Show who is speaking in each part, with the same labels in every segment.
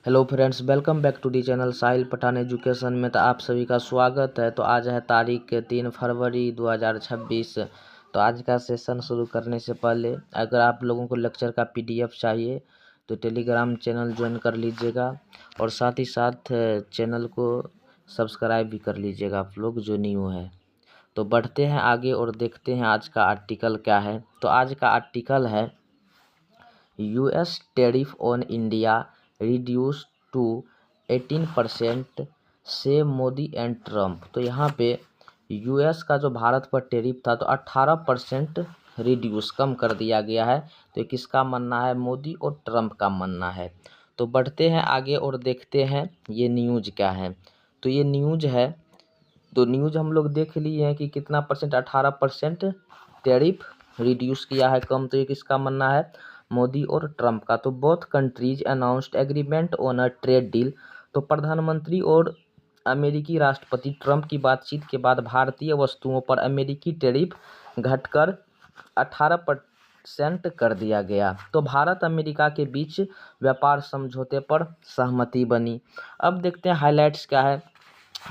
Speaker 1: Hello friends, welcome back to the channel Sahil Pathan education में। तो आप सभी का स्वागत है। तो आज है तारीख 3 फरवरी 2026। तो आज का सेशन शुरू करने से पहले अगर आप लोगों को लेक्चर का पीडीएफ चाहिए तो टेलीग्राम चैनल ज्वाइन कर लीजिएगा और साथ ही साथ चैनल को सब्सक्राइब भी कर लीजिएगा आप लोग जो न्यू है। तो बढ़ते हैं आगे और देखते हैं आज का आर्टिकल क्या है। तो आज का आर्टिकल है US tariff on India reduce to 18% से मोदी एंड ट्रम्प। तो यहाँ पे यूएस का जो भारत पर टैरिफ था तो 18% रिड्यूस कम कर दिया गया है। तो किसका मानना है? मोदी और ट्रम्प का मानना है। तो बढ़ते हैं आगे और देखते हैं ये न्यूज़ क्या है। तो ये न्यूज़ है, तो न्यूज़ हम लोग देख लिए हैं कि कितना परसेंट, 18% टैरिफ रिड्यूस किया है, कम। तो ये किसका मानना है? मोदी और ट्रम्प का। तो both countries announced agreement on a trade deal. तो प्रधानमंत्री और अमेरिकी राष्ट्रपति ट्रम्प की बातचीत के बाद भारतीय वस्तुओं पर अमेरिकी टैरिफ घटकर 18% कर दिया गया। तो भारत अमेरिका के बीच व्यापार समझौते पर सहमति बनी। अब देखते हैं हाइलाइट्स क्या है,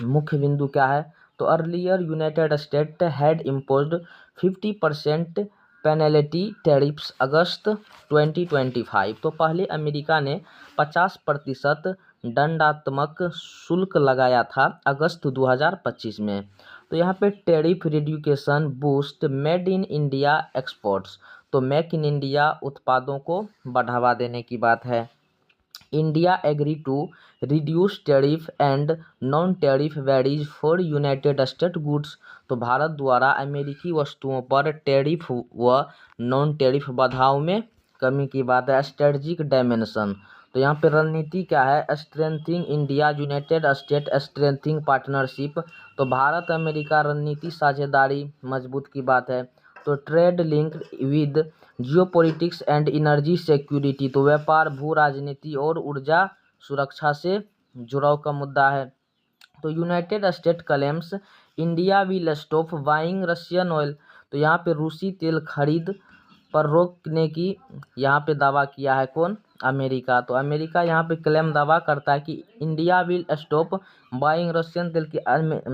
Speaker 1: मुख्य बिंदु क्या है। तो earlier United State had imposed 50% penalty tariffs August 2025। तो पहले अमेरिका ने 50% दंडात्मक शुल्क लगाया था अगस्त 2025 में। तो यहाँ पे tariff reduction boost made in India exports. तो मेक इन इंडिया उत्पादों को बढ़ावा देने की बात है। India agree to reduce tariff and non tariff barriers for United State goods. तो भारत द्वारा अमेरिकी वस्तुओं पर टैरिफ व नॉन टैरिफ बाधाओं में कमी की बात है। स्ट्रेटजिक डायमेंशन, तो यहाँ पे रणनीति क्या है? Strengthening India United state strengthening partnership. तो भारत अमेरिका रणनीति साझेदारी मजबूत की बात है। तो trade link with geopolitics and energy security. तो व्यापार, भू राजनीति और ऊर्जा सुरक्षा से जुड़ाव का मुद्दा है। तो United state claims India will stop buying Russian oil. तो यहाँ पे रूसी तेल खरीद पर रोकने की यहाँ पे दावा किया है कौन? अमेरिका। तो अमेरिका यहाँ पे क्लेम दावा करता है कि India will stop buying Russian तेल, की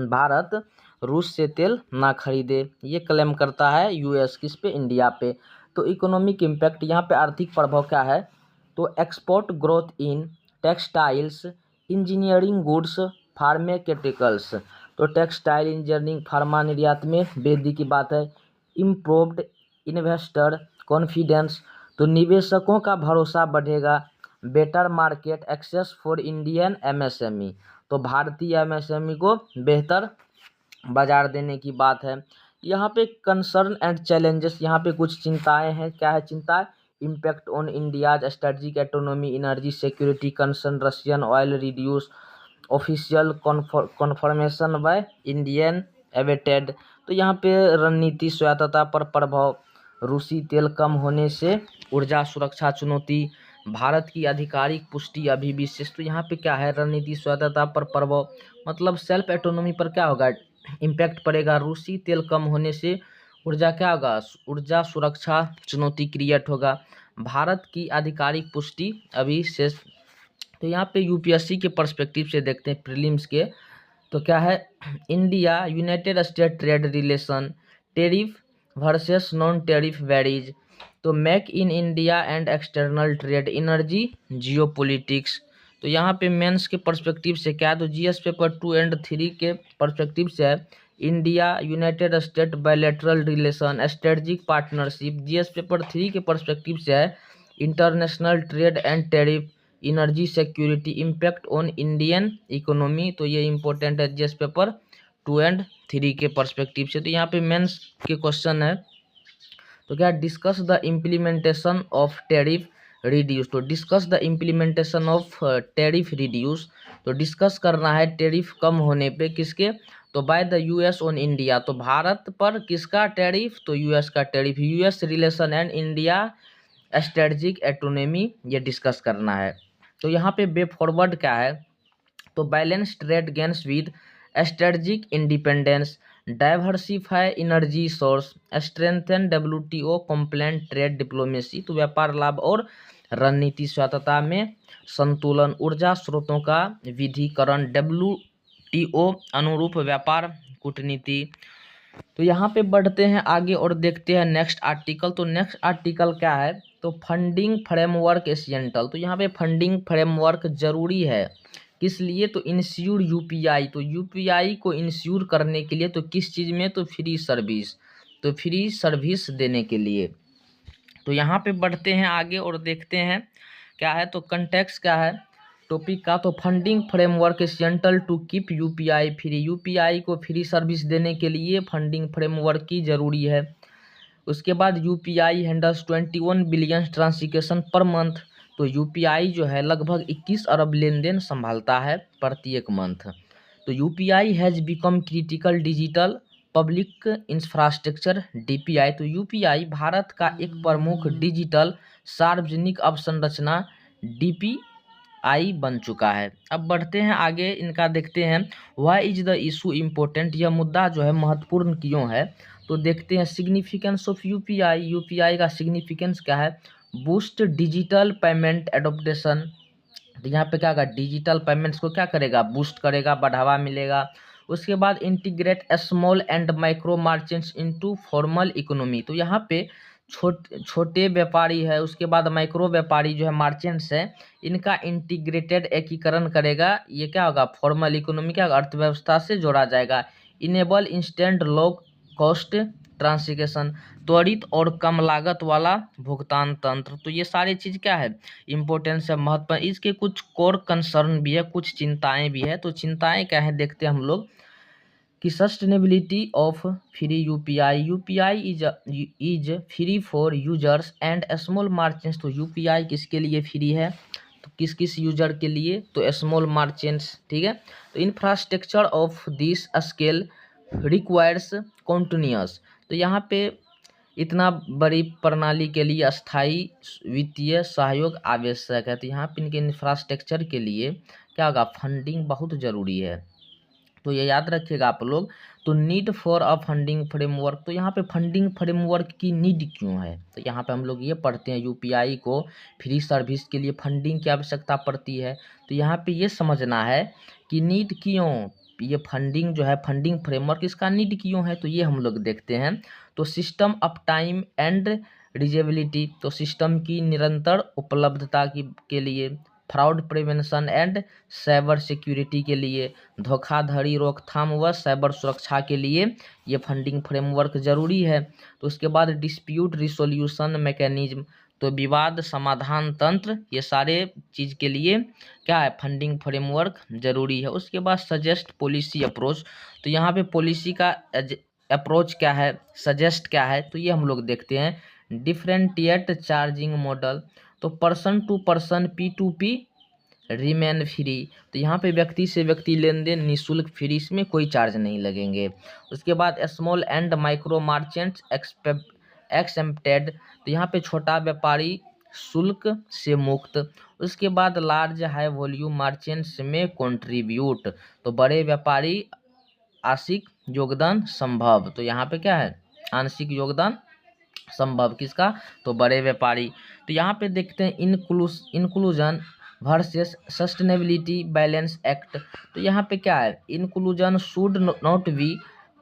Speaker 1: भारत रूस से तेल ना खरीदे, ये क्लेम करता है यूएस। किस पे? इंडिया पे। तो इकोनॉमिक इम्पैक्ट, यहाँ पे आर्थिक प्रभाव क्या है? तो export growth in textiles engineering goods pharmaceuticals. तो टेक्सटाइल इंजीनियरिंग फार्मा निर्यात में वृद्धि की बात है। Improved investor confidence. तो निवेशकों का भरोसा बढ़ेगा। Better market access for Indian MSME. तो भारतीय एमएसएमई को बेहतर बाजार देने की बात है। यहाँ पे कंसर्न एंड चैलेंजेस, यहाँ पे कुछ चिंताएं हैं। क्या है चिंता? Impact on India's strategic autonomy, energy security concern, Russian oil reduce, official conformation by Indian awaited. तो यहाँ पे रणनीति स्वायत्तता पर प्रभाव, रूसी तेल कम होने से ऊर्जा सुरक्षा चुनौती, भारत की आधिकारिक पुष्टि अभी विशेष। तो यहाँ पे क्या है? रणनीति स्वायत्तता पर प्रभाव, मतलब सेल्फ ऑटोनॉमी पर क्या होगा? इम्पैक्ट पड़ेगा। रूसी तेल कम होने से ऊर्जा क्या होगा? ऊर्जा सुरक्षा चुनौती क्रिएट होगा। भारत की आधिकारिक पुष्टि अभी शेष। तो यहाँ पे यूपीएससी के पर्सपेक्टिव से देखते हैं, प्रीलिम्स के। तो क्या है? India United State trade relation, tariff versus non tariff barriers. तो make in India and external trade, energy geopolitics. तो यहाँ पे मेंस के पर्सपेक्टिव से क्या है? तो जीएस पेपर 2 एंड 3 के पर्सपेक्टिव से है India United state bilateral relation strategic partnership. GS paper 3 के पर्सपेक्टिव से है international trade and tariff, energy security, impact on Indian economy. तो ये इंपॉर्टेंट है जीएस पेपर 2 एंड 3 के पर्सपेक्टिव से। तो यहाँ पे मेंस के क्वेश्चन है। तो क्या? Discuss the implementation of tariff reduce. तो discuss the implementation of tariff reduce. तो डिस्कस करना है टैरिफ कम होने पे, किसके? तो by the US on India. तो भारत पर किसका टैरिफ? तो यूएस का tariff. US relation and India strategic autonomy, ये डिस्कस करना है। तो यहाँ पे वे फॉरवर्ड क्या है? तो balance trade gains with strategic independence, diversify energy source, strengthen WTO complaint trade diplomacy. तो व्यापार लाभ और रणनीति स्वायत्तता में संतुलन, ऊर्जा स्रोतों का विधिकरण, WTO अनुरूप व्यापार कूटनीति। तो यहाँ पे बढ़ते हैं आगे और देखते हैं नेक्स्ट आर्टिकल। तो नेक्स्ट आर्टिकल क्या है, तो फंडिंग फ्रेमवर्क एसेंशियल। तो यहाँ पे फंडिंग फ्रेमवर्क जरूरी है, किस लिए, तो इंश्योर यूपीआई। तो यूपीआई को इंश्योर करने के लिए, तो किस चीज़ में, तो फ्री सर्विस, तो फ्री सर्विस देने के लिए। तो यहाँ पे बढ़ते हैं आगे और देखते हैं क्या है, तो कंटेक्स्ट क्या है टॉपिक का, तो funding framework essential to keep UPI free. UPI को फ्री सर्विस देने के लिए फंडिंग फ्रेमवर्क की जरूरी है। उसके बाद UPI handles 21 billion transaction per month. तो यूपीआई जो है लगभग 21 अरब लेन देन संभालता है प्रत्येक मंथ। तो UPI has become critical digital public infrastructure DPI. तो यूपीआई भारत का एक प्रमुख डिजिटल सार्वजनिक अवसंरचना डीपीआई बन चुका है। अब बढ़ते हैं आगे, इनका देखते हैं why is the issue important. यह मुद्दा जो है महत्वपूर्ण क्यों है, तो देखते हैं सिग्निफिकेंस ऑफ यूपीआई। यूपीआई का सिग्निफिकेंस क्या है, बूस्ट डिजिटल पेमेंट एडोप्टेशन। तो यहाँ पे क्या होगा, डिजिटल पेमेंट्स को क्या करेगा, बूस्ट करेगा, बढ़ावा मिलेगा। उसके बाद integrate small and micro merchants into formal economy. तो यहाँ पे छोटे व्यापारी है, उसके बाद माइक्रो व्यापारी जो है मर्चेंट्स है, इनका इंटीग्रेटेड एकीकरण करेगा। ये क्या होगा, फॉर्मल इकोनॉमी क्या होगा, अर्थव्यवस्था से जोड़ा जाएगा। Enable instant low cost transaction, त्वरित और कम लागत वाला भुगतान तंत्र। तो ये सारी चीज़ क्या है, इम्पोर्टेंस है, महत्व। इसके कुछ कोर कंसर्न भी है, कुछ चिंताएं भी है। तो चिंताएं क्या है देखते हैं हम लोग, कि sustainability of free UPI. UPI is free for users and small merchants. तो यूपीआई किसके लिए फ्री है, तो किस किस यूजर के लिए, तो स्मॉल मर्चेंट्स, ठीक है। तो infrastructure of this scale requires continuous. तो यहाँ पे इतना बड़ी प्रणाली के लिए अस्थायी वित्तीय सहयोग आवश्यक है। तो यहाँ पे इनके इंफ्रास्ट्रक्चर के लिए क्या होगा, फंडिंग बहुत ज़रूरी है। तो ये याद रखिएगा आप लोग। तो need for a funding framework. तो यहाँ पे फंडिंग फ्रेमवर्क की नीड क्यों है, तो यहाँ पे हम लोग ये पढ़ते हैं यूपीआई को फ्री सर्विस के लिए फंडिंग की आवश्यकता पड़ती है। तो यहाँ पे ये समझना है कि नीड क्यों, ये फंडिंग जो है, फंडिंग फ्रेमवर्क इसका नीड क्यों है, तो ये हम लोग देखते हैं। तो सिस्टम अप टाइम एंड रिजेबिलिटी। तो सिस्टम की निरंतर उपलब्धता के लिए, fraud prevention and cyber security के लिए, धोखाधड़ी रोकथाम व साइबर सुरक्षा के लिए ये फंडिंग फ्रेमवर्क जरूरी है। तो उसके बाद डिस्प्यूट रिसोल्यूशन मैकेनिज्म, तो विवाद समाधान तंत्र, ये सारे चीज़ के लिए क्या है, फंडिंग फ्रेमवर्क जरूरी है। उसके बाद सजेस्ट पॉलिसी अप्रोच। तो यहाँ पे पॉलिसी का अप्रोच क्या है, सजेस्ट क्या है, तो ये हम लोग देखते हैं। Differentiate charging model. तो person to person P2P remain free. तो यहाँ पे व्यक्ति से व्यक्ति लेन देन निःशुल्क फ्री, इसमें कोई चार्ज नहीं लगेंगे। उसके बाद small and micro merchants accepted. तो यहाँ पे छोटा व्यापारी शुल्क से मुक्त। उसके बाद लार्ज हाई वॉल्यूम मर्चेंट्स में कंट्रीब्यूट। तो बड़े व्यापारी आंशिक योगदान संभव। तो यहाँ पे क्या है, आंशिक योगदान संभव किसका, तो बड़े व्यापारी। तो यहाँ पे देखते हैं inclusion versus sustainability balance act. तो यहाँ पे क्या है, inclusion should not be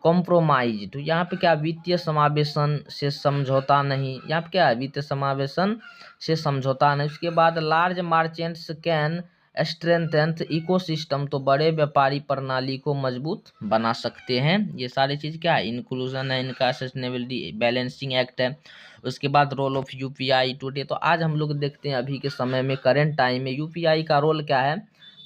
Speaker 1: compromise. तो यहाँ पे क्या, वित्तीय समावेशन से समझौता नहीं, यहाँ पे क्या है, वित्तीय समावेशन से समझौता नहीं। उसके बाद large merchants can strengthen ecosystem. तो बड़े व्यापारी प्रणाली को मजबूत बना सकते हैं। ये सारी चीज़ क्या है, इंक्लूजन है इनका, सस्टेनेबिलिटी बैलेंसिंग एक्ट है। उसके बाद रोल ऑफ यूपीआई टुडे। तो आज हम लोग देखते हैं अभी के समय में, करेंट टाइम में यूपीआई का रोल क्या है।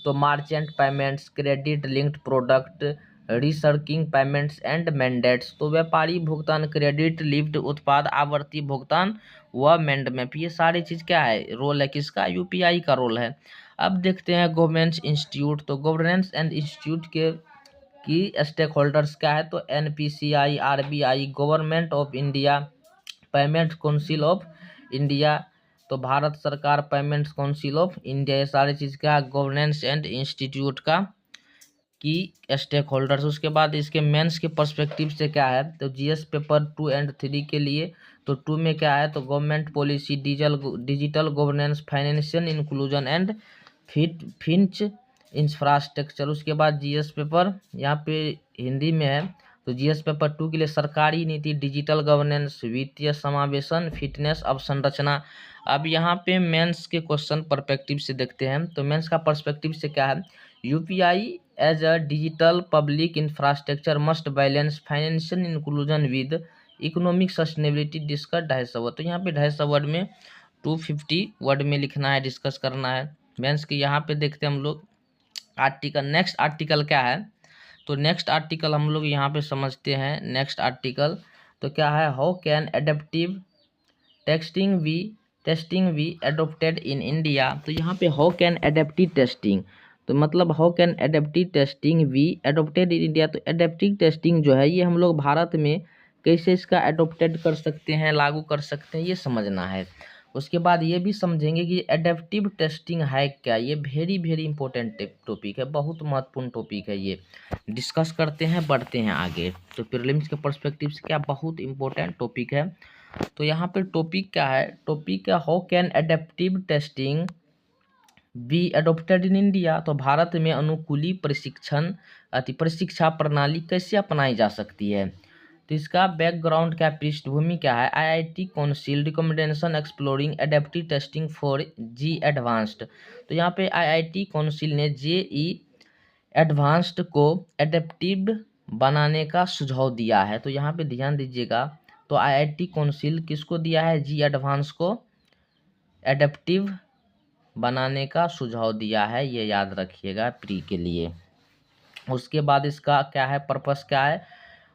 Speaker 1: तो merchant payments, credit linked product, recurring payments and mandates. तो व्यापारी भुगतान, क्रेडिट लिंक्ड उत्पाद, आवर्ती भुगतान व मैंडेट, ये सारी चीज़ क्या है, रोल है किसका, यूपीआई का रोल है। अब देखते हैं गवर्नेंस इंस्टीट्यूट। तो गवर्नेंस एंड इंस्टीट्यूट के की स्टेक होल्डर्स क्या है, तो NPCI, RBI, government of India, payment council of India. तो भारत सरकार, पेमेंट्स काउंसिल ऑफ इंडिया, ये सारी चीज़ क्या, गवर्नेंस एंड इंस्टीट्यूट का की स्टेक होल्डर्स। उसके बाद इसके मेंस के पर्सपेक्टिव से क्या है, तो जीएस पेपर 2 और 3 के लिए, तो 2 में क्या है, तो government policy, digital governance, financial inclusion and Finch infrastructure. उसके बाद जीएस पेपर यहाँ पे हिंदी में है, तो जीएस पेपर 2 के लिए सरकारी नीति, डिजिटल गवर्नेंस, वित्तीय समावेशन, फिटनेस, अवसंरचना। अब यहाँ पे मेंस के क्वेश्चन पर्सपेक्टिव से देखते हैं, तो मेंस का पर्सपेक्टिव से क्या है, UPI as a digital public infrastructure must balance financial inclusion with economic sustainability, discuss 250 word. तो यहाँ पे 250 वर्ड में 250 वर्ड में लिखना है, डिस्कस करना है मेंस के। यहाँ पे देखते हैं हम लोग आर्टिकल, नेक्स्ट आर्टिकल क्या है, तो नेक्स्ट आर्टिकल हम लोग यहाँ पे समझते हैं। नेक्स्ट आर्टिकल तो क्या है, how can adaptive testing we adopted in India. तो यहाँ पे हाउ कैन एडेप्टिव टेस्टिंग, तो मतलब how can adaptive testing we adopted in India. तो एडेप्टिव टेस्टिंग जो है ये हम लोग भारत में कैसे इसका एडोप्टेड कर सकते हैं, लागू कर सकते हैं, ये समझना है। उसके बाद ये भी समझेंगे कि एडेप्टिव टेस्टिंग है क्या, ये वेरी इंपॉर्टेंट टॉपिक है, बहुत महत्वपूर्ण टॉपिक है, ये डिस्कस करते हैं, बढ़ते हैं आगे। तो प्रीलिम्स के पर्सपेक्टिव से क्या बहुत इंपॉर्टेंट टॉपिक है। तो यहाँ पे टॉपिक क्या है, टॉपिक है how can adaptive testing be adopted in India. तो भारत में अनुकूली प्रशिक्षा प्रणाली कैसे अपनाई जा सकती है। तो इसका बैकग्राउंड क्या, पृष्ठभूमि क्या है, IIT council recommendation exploring adaptive testing for JEE advanced. तो यहाँ पे आईआईटी काउंसिल ने जेई एडवांस्ड को एडेप्टिव बनाने का सुझाव दिया है। तो यहाँ पे ध्यान दीजिएगा, तो आईआईटी काउंसिल किसको दिया है, जी एडवांस को एडेप्टिव बनाने का सुझाव दिया है, ये याद रखिएगा प्री के लिए। उसके बाद इसका क्या है, पर्पस क्या है,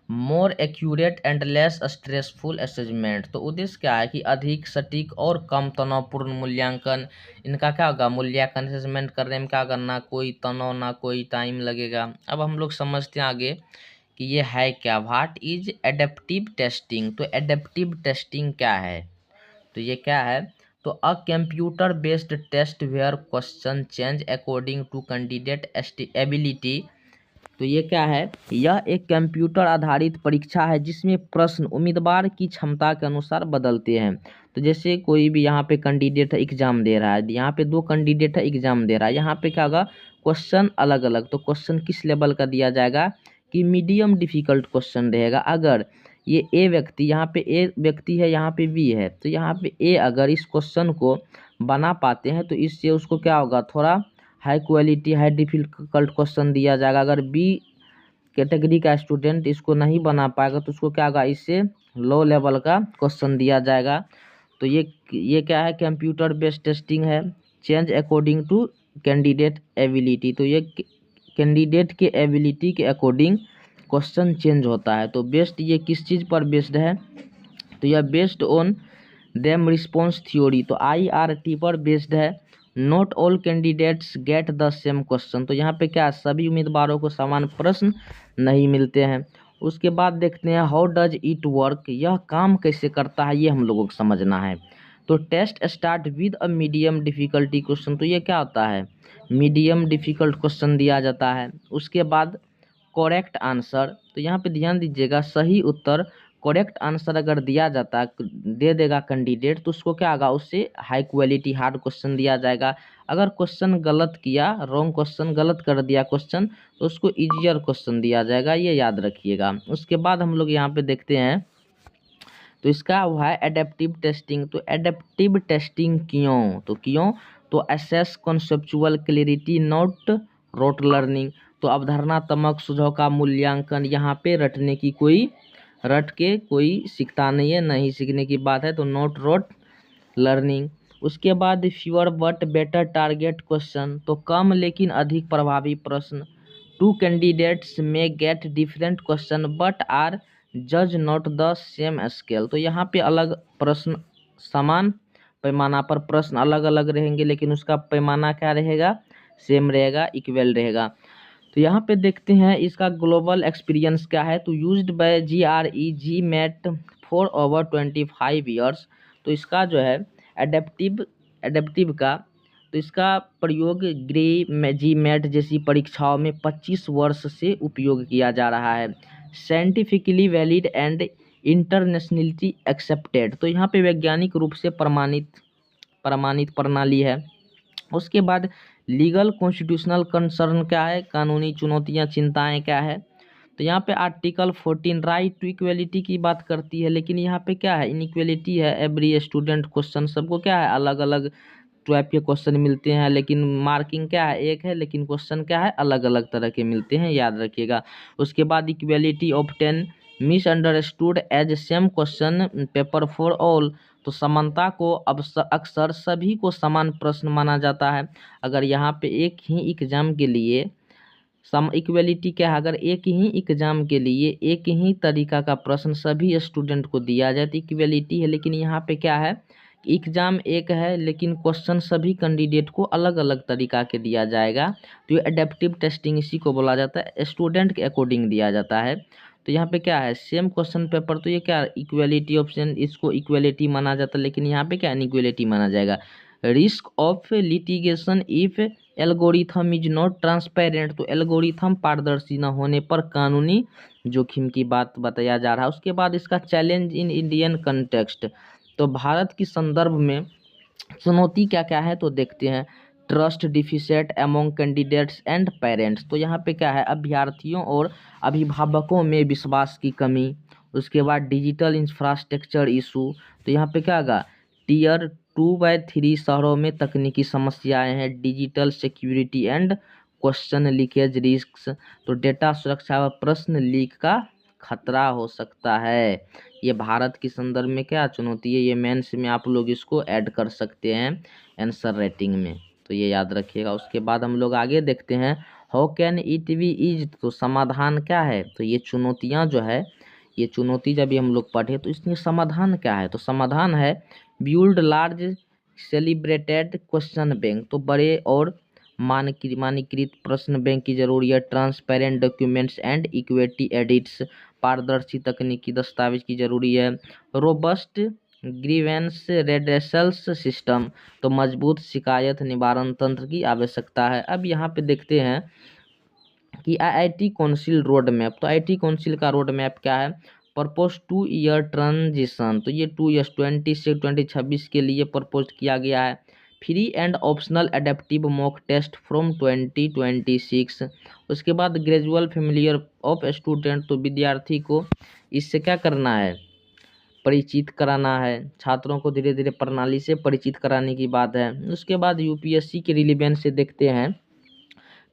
Speaker 1: more accurate and less stressful assessment. तो उद्देश्य क्या है कि अधिक सटीक और कम तनावपूर्ण मूल्यांकन। इनका क्या होगा, मूल्यांकन असेसमेंट करने में क्या करना, कोई तनाव ना कोई टाइम लगेगा। अब हम लोग समझते हैं आगे कि ये है क्या, व्हाट इज एडेप्टिव टेस्टिंग। तो एडेप्टिव टेस्टिंग क्या है, तो ये क्या है, तो a computer based test where question change according to candidate ability. तो ये क्या है, यह एक कंप्यूटर आधारित परीक्षा है जिसमें प्रश्न उम्मीदवार की क्षमता के अनुसार बदलते हैं। तो जैसे कोई भी यहाँ पे कैंडिडेट एग्जाम दे रहा है, यहाँ पे 2 कैंडिडेट है एग्जाम दे रहा है, यहाँ पे क्या होगा, क्वेश्चन अलग अलग। तो क्वेश्चन किस लेवल का दिया जाएगा कि मीडियम डिफिकल्ट क्वेश्चन रहेगा। अगर ये ए व्यक्ति, यहाँ पे ए व्यक्ति है, यहाँ पे बी है, तो यहाँ पे ए अगर इस क्वेश्चन को बना पाते हैं तो इससे उसको क्या होगा, थोड़ा high quality high difficult question दिया जाएगा। अगर बी कैटेगरी का स्टूडेंट इसको नहीं बना पाएगा तो उसको क्या होगा, इससे लो लेवल का क्वेश्चन दिया जाएगा। तो ये क्या है, कंप्यूटर बेस्ड टेस्टिंग है, change according to candidate ability. तो ये कैंडिडेट के एबिलिटी के अकॉर्डिंग क्वेश्चन चेंज होता है। तो बेस्ड ये किस चीज़ पर बेस्ड है, तो यह based on them response theory. तो IRT पर बेस्ड है। Not all candidates get the same question. तो यहाँ पे क्या, सभी उम्मीदवारों को समान प्रश्न नहीं मिलते हैं। उसके बाद देखते हैं हाउ डज इट वर्क, यह काम कैसे करता है, ये हम लोगों को समझना है। तो test start with a medium difficulty question. तो ये क्या होता है, मीडियम डिफिकल्ट क्वेश्चन दिया जाता है। उसके बाद करेक्ट आंसर, तो यहाँ पे ध्यान दीजिएगा, सही उत्तर करेक्ट आंसर अगर दिया जाता है, दे देगा कैंडिडेट, तो उसको क्या होगा, उससे हाई क्वालिटी हार्ड क्वेश्चन दिया जाएगा। अगर क्वेश्चन गलत किया, रॉन्ग क्वेश्चन गलत कर दिया क्वेश्चन, तो उसको इजियर क्वेश्चन दिया जाएगा, ये याद रखिएगा। उसके बाद हम लोग यहाँ पे देखते हैं, तो इसका हुआ है एडेप्टिव टेस्टिंग। तो एडेप्टिव टेस्टिंग क्यों, तो क्यों, तो assess conceptual clarity not rote learning. तो अवधारणात्मक सुझाव का मूल्यांकन, यहाँ पे रट के कोई सीखता नहीं है, नहीं सीखने की बात है, तो नॉट रोट लर्निंग। उसके बाद fewer but better target question. तो कम लेकिन अधिक प्रभावी प्रश्न। 2 candidates may get different question but are जज नॉट द सेम स्केल। तो यहाँ पे अलग प्रश्न, समान पैमाना पर प्रश्न अलग अलग रहेंगे, लेकिन उसका पैमाना क्या रहेगा, सेम रहेगा, इक्वल रहेगा। तो यहाँ पे देखते हैं इसका ग्लोबल एक्सपीरियंस क्या है। तो used by GRE GMAT for over 25 years. तो इसका जो है एडेप्टिव का, तो इसका प्रयोग GMAT जैसी परीक्षाओं में 25 वर्ष से उपयोग किया जा रहा है। Scientifically valid and internationally accepted, तो यहाँ पे वैज्ञानिक रूप से प्रमाणित प्रणाली है। उसके बाद लीगल कॉन्स्टिट्यूशनल कंसर्न क्या है, कानूनी चुनौतियाँ चिंताएँ क्या है, तो यहाँ पे आर्टिकल 14 राइट टू इक्वलिटी की बात करती है, लेकिन यहाँ पे क्या है, इनइक्वलिटी है। एवरी स्टूडेंट क्वेश्चन, सबको क्या है, अलग अलग टाइप के क्वेश्चन मिलते हैं, लेकिन मार्किंग क्या है, एक है, लेकिन क्वेश्चन क्या है, अलग अलग तरह के मिलते हैं, याद रखिएगा। उसके बाद equality of 10 misunderstood as same question paper for all, तो समानता को अब अक्सर सभी को समान प्रश्न माना जाता है। अगर यहाँ पे एक ही एग्जाम के लिए इक्वलिटी क्या है, अगर एक ही एग्जाम के लिए एक ही तरीका का प्रश्न सभी स्टूडेंट को दिया जाए तो इक्वलिटी है। लेकिन यहाँ पे क्या है, एग्जाम एक है लेकिन क्वेश्चन सभी कैंडिडेट को अलग अलग तरीका के दिया जाएगा, तो ये एडेप्टिव टेस्टिंग इसी को बोला जाता है, स्टूडेंट के अकॉर्डिंग दिया जाता है। तो यहाँ पे क्या है, सेम क्वेश्चन पेपर, तो ये क्या, इक्वलिटी ऑप्शन, इसको इक्वलिटी माना जाता है, लेकिन यहाँ पे क्या इनइक्वलिटी माना जाएगा। Risk of litigation if algorithm is not transparent, तो एल्गोरिथम पारदर्शी न होने पर कानूनी जोखिम की बात बताया जा रहा है। उसके बाद इसका चैलेंज इन इंडियन कंटेक्स्ट, तो भारत की संदर्भ में चुनौती क्या क्या है तो देखते हैं। Trust deficit among candidates and parents, तो यहाँ पे क्या है, अभ्यर्थियों और अभिभावकों में विश्वास की कमी। उसके बाद डिजिटल इंफ्रास्ट्रक्चर इशू, तो यहाँ पे क्या होगा, टियर 2/3 शहरों में तकनीकी समस्याएं हैं। Digital security and question leakage risk, तो डेटा सुरक्षा व प्रश्न लीक का खतरा हो सकता है। ये भारत की संदर्भ में क्या चुनौती है, ये मेंस में आप लोग इसको ऐड कर सकते हैं आंसर राइटिंग में, तो ये याद रखिएगा। उसके बाद हम लोग आगे देखते हैं, how can it be is, तो समाधान क्या है, तो ये चुनौतियाँ जो है, ये चुनौती जब भी हम लोग पढ़े तो इसमें समाधान क्या है, तो समाधान है build large celebrated question bank, तो बड़े और मानकीकृत प्रश्न बैंक की जरूरी है। Transparent documents and equity edits, पारदर्शी तकनीकी दस्तावेज की जरूरी है। रोबस्ट ग्रीवेंस रेड्रेसल्स सिस्टम, तो मजबूत शिकायत निवारण तंत्र की आवश्यकता है। अब यहाँ पे देखते हैं कि आईआईटी काउंसिल रोड मैप, तो आईआईटी काउंसिल का रोड मैप क्या है, प्रपोज 2 ईयर ट्रांजिशन, तो ये 2 ईयर्स 20 से 2026 के लिए प्रपोज किया गया है। Free and optional adaptive mock test from 2026। उसके बाद ग्रेजुअल फेमिलियर ऑफ स्टूडेंट, तो विद्यार्थी को इससे क्या करना है, परिचित कराना है, छात्रों को धीरे धीरे प्रणाली से परिचित कराने की बात है। उसके बाद यूपीएससी के रिलेवेंस से देखते हैं,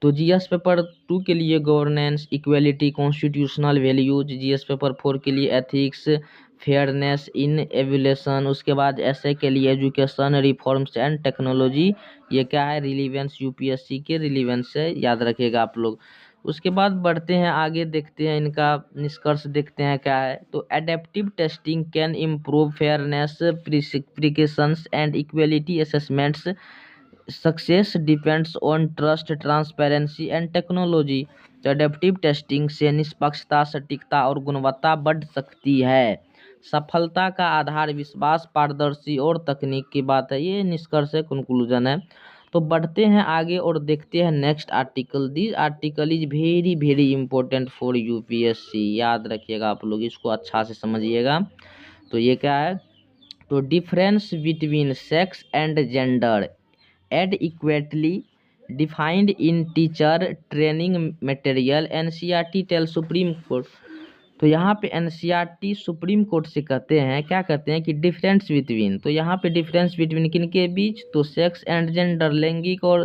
Speaker 1: तो जीएस पेपर 2 के लिए governance, equality, constitutional values, GS paper 4 के लिए एथिक्स, फेयरनेस इन एवल्यूशन। उसके बाद एसए के लिए एजुकेशन रिफॉर्म्स एंड टेक्नोलॉजी, ये क्या है, रिलीवेंस यूपीएससी के रिलीवेंस है, याद रखिएगा आप लोग। उसके बाद बढ़ते हैं आगे, देखते हैं इनका निष्कर्ष, देखते हैं क्या है, तो adaptive testing can improve fairness, precautions and equality assessments. Success depends on trust, transparency and technology, तो एडेप्टिव टेस्टिंग से निष्पक्षता, सटीकता और गुणवत्ता बढ़ सकती है। सफलता का आधार विश्वास, पारदर्शी और तकनीक की बात है, ये निष्कर्ष है, कंक्लूजन है। तो बढ़ते हैं आगे और देखते हैं next article. This article is very very important for UPSC, याद रखिएगा आप लोग, इसको अच्छा से समझिएगा। तो ये क्या है, तो difference between sex and gender adequately defined in teacher training material, NCERT tell Supreme Court. तो यहाँ पे एनसीईआरटी सुप्रीम कोर्ट से कहते हैं, क्या कहते हैं कि डिफरेंस बिटवीन, तो यहाँ पे डिफरेंस बिटवीन किन के बीच, तो सेक्स एंड जेंडर, लैंगिक और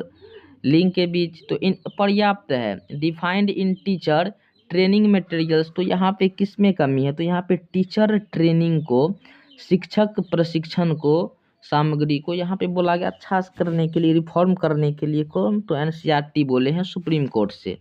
Speaker 1: लिंग के बीच, तो इन पर्याप्त है। Defined in teacher training materials, तो यहाँ पे किस में कमी है, तो यहाँ पे टीचर ट्रेनिंग को, शिक्षक प्रशिक्षण को, सामग्री को यहाँ पे बोला गया अच्छा करने के लिए, रिफॉर्म करने के लिए, कौन, तो एनसीईआरटी बोले हैं सुप्रीम कोर्ट से।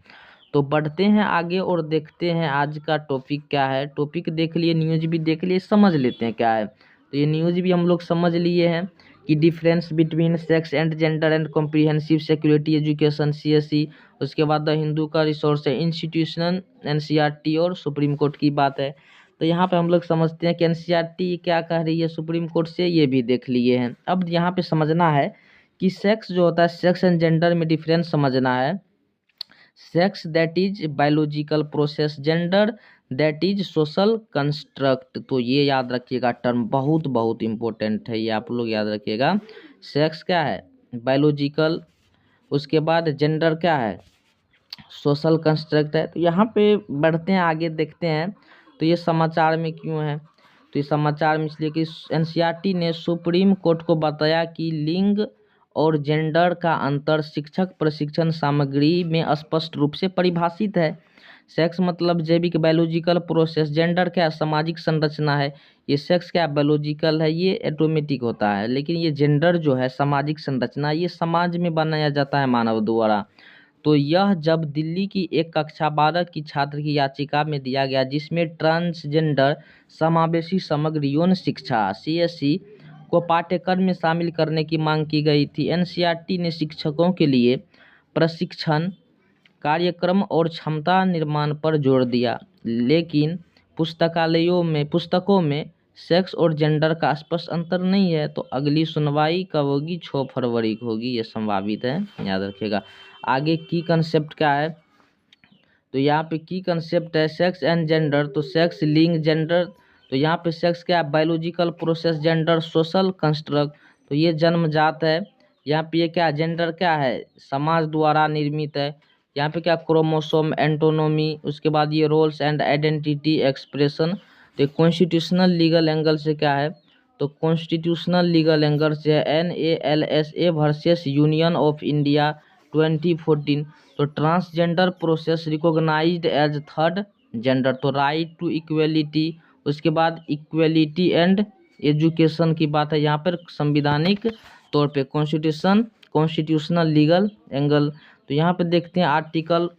Speaker 1: तो बढ़ते हैं आगे और देखते हैं आज का टॉपिक क्या है। टॉपिक देख लिए, न्यूज भी देख लिए, समझ लेते हैं क्या है। तो ये न्यूज भी हम लोग समझ लिए हैं कि difference between sex and gender and comprehensive security education, CSE. उसके बाद द हिंदू का रिसोर्स है, इंस्टीट्यूशन, एनसीईआरटी और सुप्रीम कोर्ट की बात है। तो यहाँ पे हम लोग समझते हैं कि एनसीईआरटी क्या कह रही है सुप्रीम कोर्ट से, ये भी देख लिए हैं। अब यहाँ पे समझना है कि सेक्स जो होता है, सेक्स एंड जेंडर में डिफरेंस समझना है। Sex that is biological process, gender that is social construct. तो ये याद रखिएगा, टर्म बहुत बहुत इंपॉर्टेंट है, ये आप लोग याद रखिएगा। सेक्स क्या है? बायोलॉजिकल। उसके बाद जेंडर क्या है? सोशल कंस्ट्रक्ट है। तो यहाँ पे बढ़ते हैं आगे, देखते हैं तो ये समाचार में क्यों है। तो ये समाचार में इसलिए कि एनसीईआरटी ने सुप्रीम कोर्ट को बताया कि लिंग और जेंडर का अंतर शिक्षक प्रशिक्षण सामग्री में स्पष्ट रूप से परिभाषित है। सेक्स मतलब जैविक बायोलॉजिकल प्रोसेस, जेंडर क्या है? सामाजिक संरचना है। ये सेक्स क्या बायोलॉजिकल है, ये ऑटोमेटिक होता है, लेकिन ये जेंडर जो है सामाजिक संरचना, ये समाज में बनाया जाता है मानव द्वारा। तो यह जब दिल्ली की एक कक्षा 12 की छात्र की याचिका में दिया गया, जिसमें ट्रांसजेंडर समावेशी समग्र यौन शिक्षा CSC को पाठ्यक्रम में शामिल करने की मांग की गई थी। एनसीईआरटी ने शिक्षकों के लिए प्रशिक्षण कार्यक्रम और क्षमता निर्माण पर जोर दिया, लेकिन पुस्तकों में सेक्स और जेंडर का स्पष्ट अंतर नहीं है। तो अगली सुनवाई कब होगी? 6 फरवरी को होगी, ये संभावित है, याद रखिएगा। आगे की कंसेप्ट क्या है? तो यहाँ पे की कंसेप्ट है सेक्स एंड जेंडर। तो सेक्स, लिंग, जेंडर। तो यहाँ पे सेक्स क्या है? Biological process, gender social construct. तो ये जन्मजात है। यहाँ पे ये क्या? जेंडर क्या है? समाज द्वारा निर्मित है। यहाँ पे क्या? Chromosome, autonomy. उसके बाद ये रोल्स एंड आइडेंटिटी एक्सप्रेशन। तो कॉन्स्टिट्यूशनल लीगल एंगल से क्या है? तो कॉन्स्टिट्यूशनल लीगल एंगल से NALSA versus Union of India 2014। तो transgender process recognised as third gender. तो राइट टू इक्वलिटी। उसके बाद इक्वलिटी एंड एजुकेशन की बात है यहाँ पर संविधानिक तौर पे। Constitutional legal angle. तो यहाँ पे देखते हैं article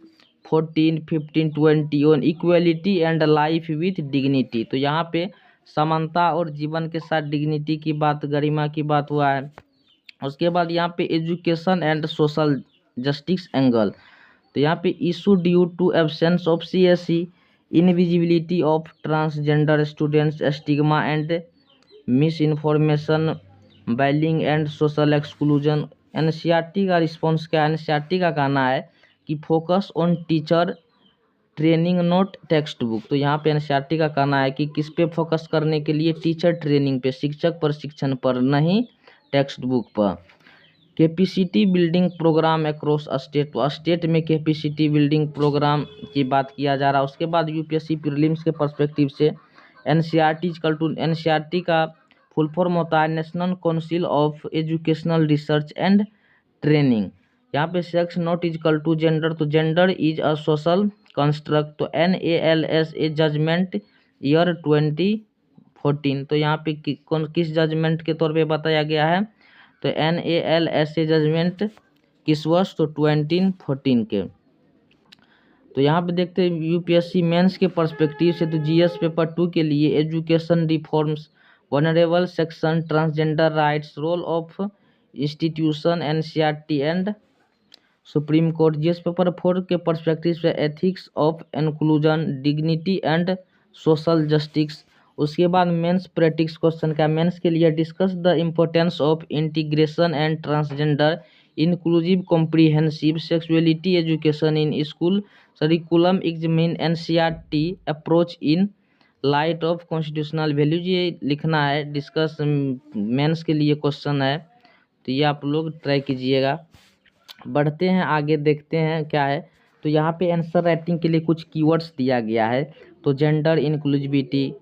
Speaker 1: 14, 15, 20 on equality and life with dignity. तो यहाँ पे समानता और जीवन के साथ डिग्निटी की बात, गरिमा की बात हुआ है। उसके बाद यहाँ पे education and social justice angle. तो यहाँ पे issue due to absence of CSC, invisibility of transgender students, stigma and misinformation, bullying and social exclusion. NCERT का रिस्पॉन्स क्या है? एनसीईआरटी का कहना है कि focus on teacher training not textbook. तो यहाँ पे एनसीईआरटी का कहना है कि किस पे फोकस करने के लिए? टीचर ट्रेनिंग पे, शिक्षक प्रशिक्षण पर, नहीं टेक्स्ट बुक पर। Capacity building programme across state. तो स्टेट में कैपेसिटी बिल्डिंग प्रोग्राम की बात किया जा रहा है। उसके बाद यूपीएससी प्रीलिम्स के पर्सपेक्टिव से एनसीईआरटी का फुल फॉर्म होता है national council of educational research and training. यहाँ पे sex not equal to gender. तो gender is a social construct. तो NALSA जजमेंट ईयर 2014। तो यहाँ पे किस जजमेंट के तौर पे बताया गया है? तो NALSA जजमेंट किस वर्ष? तो 2014 के। तो यहाँ पे देखते हैं यूपीएससी मेंस के पर्सपेक्टिव से। तो GS पेपर 2 के लिए education reforms, vulnerable section, transgender rights, role of institution, NCERT and Supreme Court. GS paper 4 के पर्सपेक्टिव से ethics of inclusion, dignity and social justice. उसके बाद मेंस प्रैक्टिस क्वेश्चन का, मेंस के लिए discuss the importance of integration and transgender inclusive comprehensive sexuality education in school curriculum examine NCERT approach in light of constitutional values. ये लिखना है, discuss mains के लिए क्वेश्चन है, तो ये आप लोग ट्राई कीजिएगा। बढ़ते हैं आगे, देखते हैं क्या है। तो यहाँ पे आंसर राइटिंग के लिए कुछ कीवर्ड्स दिया गया है। तो gender inclusivity,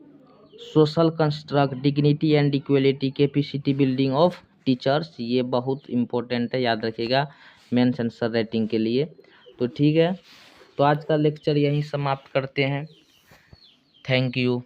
Speaker 1: social construct, dignity and equality, capacity building of teachers, ये बहुत इंपॉर्टेंट है, याद रखिएगा मेंस आंसर राइटिंग के लिए। तो ठीक है, तो आज का लेक्चर यहीं समाप्त करते हैं। Thank you.